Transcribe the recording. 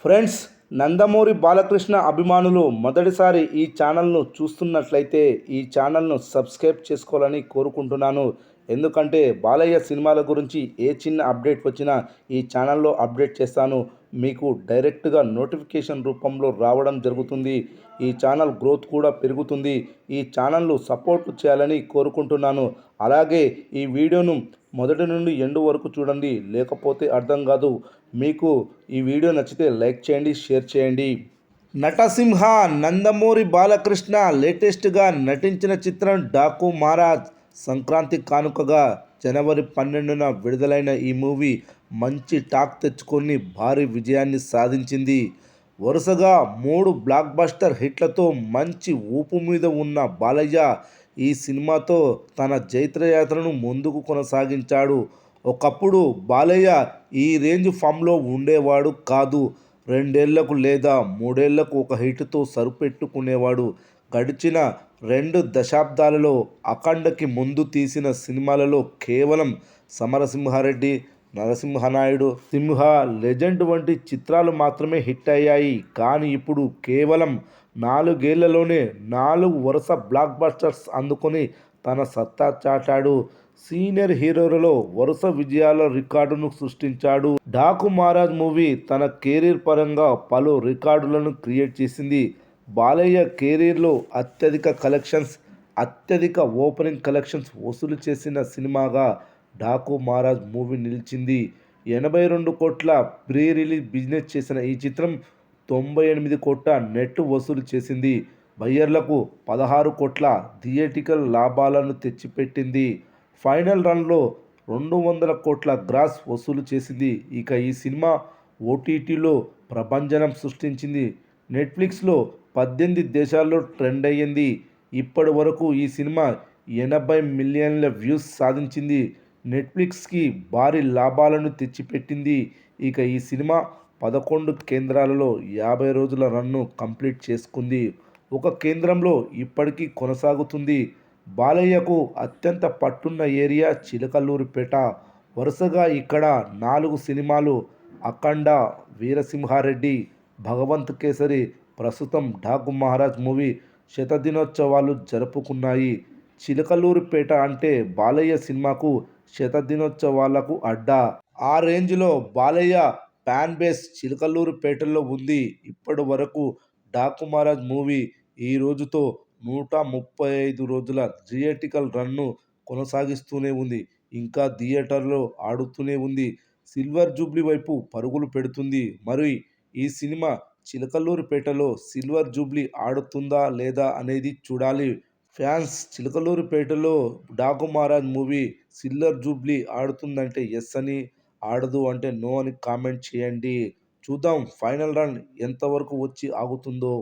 Friends, Nandamuri Balakrishna అభిమానులు మొదటిసారి ఈ ఛానల్ను చూస్తున్నట్లయితే ఈ ఛానల్ను సబ్స్క్రైబ్ చేసుకోవాలని కోరుకుంటున్నాను. ఎందుకంటే బాలయ్య సినిమాల గురించి ఏ చిన్న అప్డేట్ వచ్చినా ఈ ఛానల్లో అప్డేట్ చేస్తాను. మీకు డైరెక్ట్గా నోటిఫికేషన్ రూపంలో రావడం జరుగుతుంది. ఈ ఛానల్ గ్రోత్ కూడా పెరుగుతుంది. ఈ ఛానల్ను సపోర్ట్ చేయాలని కోరుకుంటున్నాను. అలాగే ఈ వీడియోను మొదటి నుండి ఎండ్ వరకు చూడండి, లేకపోతే అర్థం కాదు. మీకు ఈ వీడియో నచ్చితే లైక్ చేయండి, షేర్ చేయండి. నటసింహ నందమూరి బాలకృష్ణ లేటెస్ట్గా నటించిన చిత్రం డాకు మహారాజ్ సంక్రాంతి కానుకగా జనవరి 12న విడుదలైన ఈ మూవీ మంచి టాక్ తెచ్చుకొని భారీ విజయాన్ని సాధించింది. వరుసగా 3 బ్లాక్ బస్టర్ హిట్లతో మంచి ఊపు మీద ఉన్న బాలయ్య ఈ సినిమాతో తన జైత్రయాత్రను ముందుకు కొనసాగించాడు. ఒకప్పుడు బాలయ్య ఈ రేంజ్ ఫామ్లో ఉండేవాడు కాదు. 2 ఏళ్లకు లేదా 3 ఏళ్లకు ఒక హిట్తో సరిపెట్టుకునేవాడు. గడిచిన 2 దశాబ్దాలలో అఖండకి ముందు తీసిన సినిమాలలో కేవలం సమరసింహారెడ్డి, నరసింహనాయుడు, సింహ, లెజెండ్ వంటి చిత్రాలు మాత్రమే హిట్ అయ్యాయి. కానీ ఇప్పుడు కేవలం 4 ఏళ్లలోనే 4 వరుస బ్లాక్ బస్టర్స్ అందుకొని తన సత్తా చాటాడు. సీనియర్ హీరోలలో వరుస విజయాల రికార్డును సృష్టించాడు. డాకు మహారాజ్ మూవీ తన కెరీర్ పరంగా పలు రికార్డులను క్రియేట్ చేసింది. బాలయ్య కెరీర్లో అత్యధిక ఓపెనింగ్ కలెక్షన్స్ వసూలు చేసిన సినిమాగా డాకు మహారాజ్ మూవీ నిలిచింది. 82 కోట్ల ప్రీ రిలీజ్ బిజినెస్ చేసిన ఈ చిత్రం 98 కోట్ల నెట్ వసూలు చేసింది. బయ్యర్లకు 16 కోట్ల థియేటికల్ లాభాలను తెచ్చిపెట్టింది. ఫైనల్ రన్లో 200 కోట్ల గ్రాస్ వసూలు చేసింది. ఇక ఈ సినిమా ఓటీటీలో ప్రభంజనం సృష్టించింది. నెట్ఫ్లిక్స్లో 18 దేశాల్లో ట్రెండ్ అయ్యింది. ఇప్పటి వరకు ఈ సినిమా 80 మిలియన్ల వ్యూస్ సాధించింది. నెట్ఫ్లిక్స్కి భారీ లాభాలను తెచ్చిపెట్టింది. ఇక ఈ సినిమా 11 కేంద్రాలలో 50 రోజుల రన్ను కంప్లీట్ చేసుకుంది. ఒక కేంద్రంలో ఇప్పటికీ కొనసాగుతుంది. బాలయ్యకు అత్యంత పట్టున్న ఏరియా చిలకలూరిపేట. వరుసగా ఇక్కడ 4 సినిమాలు అఖండ, వీరసింహారెడ్డి, భగవంత్ కేసరి, ప్రస్తుతం డాకు మహారాజ్ మూవీ శతదినోత్సవాలు జరుపుకున్నాయి. చిలకలూరిపేట అంటే బాలయ్య సినిమాకు శతదినోత్సవాలకు అడ్డా. ఆ రేంజ్లో బాలయ్య ఫ్యాన్ బేస్ చిలకలూరిపేటలో ఉంది. ఇప్పటి వరకు డాకు మహారాజ్ మూవీ ఈ రోజుతో 135 రోజుల థియేటికల్ రన్ను కొనసాగిస్తూనే ఉంది. ఇంకా థియేటర్లో ఆడుతూనే ఉంది. సిల్వర్ జూబ్లీ వైపు పరుగులు పెడుతుంది. మరి ఈ సినిమా చిలకలూరిపేటలో సిల్వర్ జూబ్లీ ఆడుతుందా లేదా అనేది చూడాలి. ఫ్యాన్స్ చిలకలూరిపేటలో Daaku Maharaaj movie silver jubilee ఆడుతుందంటే ఎస్ అని, ఆడదు అంటే నో అని కామెంట్ చేయండి. చూద్దాం ఫైనల్ రన్ ఎంతవరకు వచ్చి ఆగుతుందో.